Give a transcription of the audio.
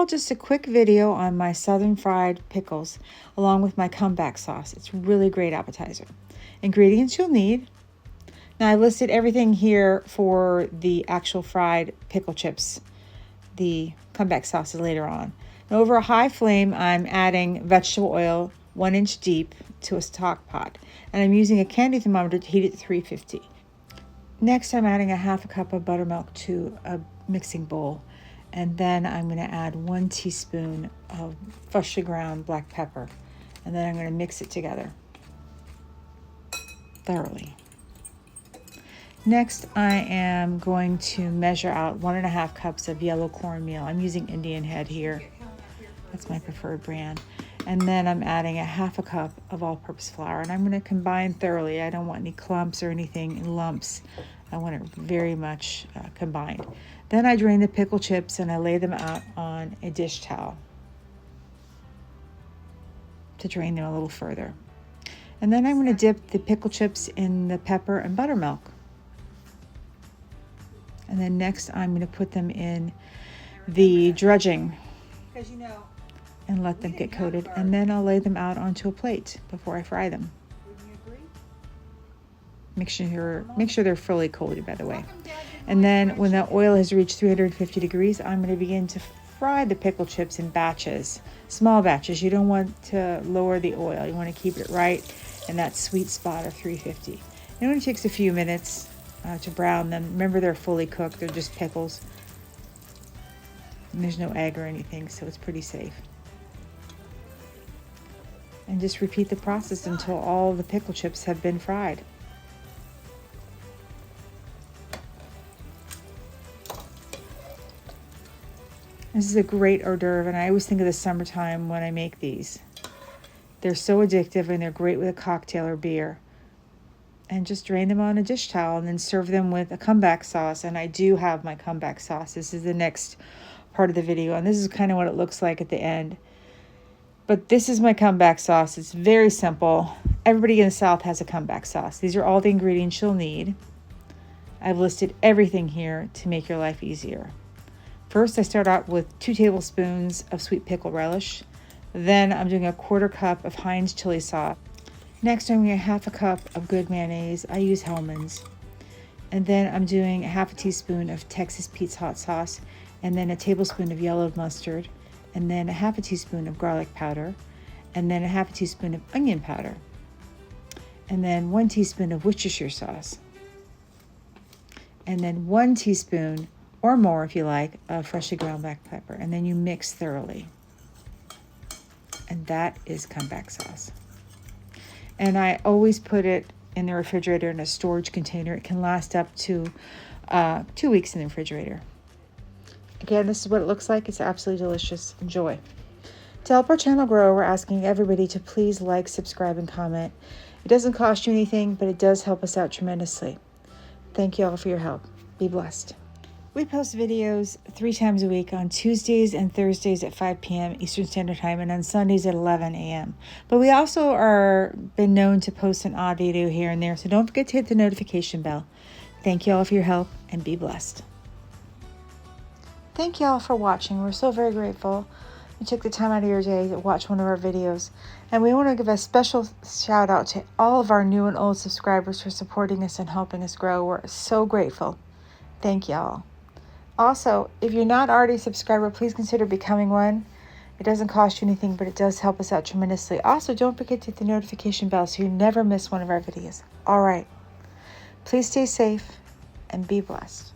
all just a quick video on my southern fried pickles along with my comeback sauce. It's really great appetizer. Ingredients you'll need. Now I listed everything here for the actual fried pickle chips. The comeback sauce is later on. Now, over a high flame, I'm adding vegetable oil 1 inch deep to a stock pot. And I'm using a candy thermometer to heat it to 350. Next, I'm adding a half a cup of buttermilk to a mixing bowl. And then I'm going to add 1 teaspoon of freshly ground black pepper. And then I'm going to mix it together thoroughly. Next, I am going to measure out 1.5 cups of yellow cornmeal. I'm using Indian Head here. That's my preferred brand. And then I'm adding a half a cup of all-purpose flour. And I'm going to combine thoroughly. I don't want any clumps or anything in lumps. I want it very much combined. Then I drain the pickle chips and I lay them out on a dish towel to drain them a little further. And then I'm going to dip the pickle chips in the pepper and buttermilk. And then next I'm going to put them in the dredging and let them get coated. And then I'll lay them out onto a plate before I fry them. Make sure they're fully coated, by the way. And then when the oil has reached 350 degrees, I'm going to begin to fry the pickle chips in batches, small batches. You don't want to lower the oil. You want to keep it right in that sweet spot of 350. It only takes a few minutes to brown them. Remember, they're fully cooked. They're just pickles. And there's no egg or anything, so it's pretty safe. And just repeat the process until all the pickle chips have been fried. This is a great hors d'oeuvre, and I always think of the summertime when I make these. They're so addictive, and they're great with a cocktail or beer. And just drain them on a dish towel and then serve them with a comeback sauce. And I do have my comeback sauce. This is the next part of the video, and this is kind of what it looks like at the end. But this is my comeback sauce. It's very simple. Everybody in the South has a comeback sauce. These are all the ingredients you'll need. I've listed everything here to make your life easier. First, I start out with 2 tablespoons of sweet pickle relish. Then I'm doing a 1/4 cup of Heinz chili sauce. Next, I'm doing a half a cup of good mayonnaise. I use Hellmann's. And then I'm doing a half a teaspoon of Texas Pete's hot sauce, and then a tablespoon of yellow mustard, and then a half a teaspoon of garlic powder, and then a half a teaspoon of onion powder, and then 1 teaspoon of Worcestershire sauce, and then 1 teaspoon or more, if you like, of freshly ground black pepper. And then you mix thoroughly. And that is comeback sauce. And I always put it in the refrigerator in a storage container. It can last up to 2 weeks in the refrigerator. Again, this is what it looks like. It's absolutely delicious. Enjoy. To help our channel grow, we're asking everybody to please like, subscribe, and comment. It doesn't cost you anything, but it does help us out tremendously. Thank you all for your help. Be blessed. We post videos 3 times a week on Tuesdays and Thursdays at 5 p.m. Eastern Standard Time and on Sundays at 11 a.m. But we also are been known to post an odd video here and there, so don't forget to hit the notification bell. Thank you all for your help and be blessed. Thank you all for watching. We're so very grateful you took the time out of your day to watch one of our videos. And we want to give a special shout out to all of our new and old subscribers for supporting us and helping us grow. We're so grateful. Thank y'all. Also, if you're not already a subscriber, please consider becoming one. It doesn't cost you anything, but it does help us out tremendously. Also, don't forget to hit the notification bell so you never miss one of our videos. All right. Please stay safe and be blessed.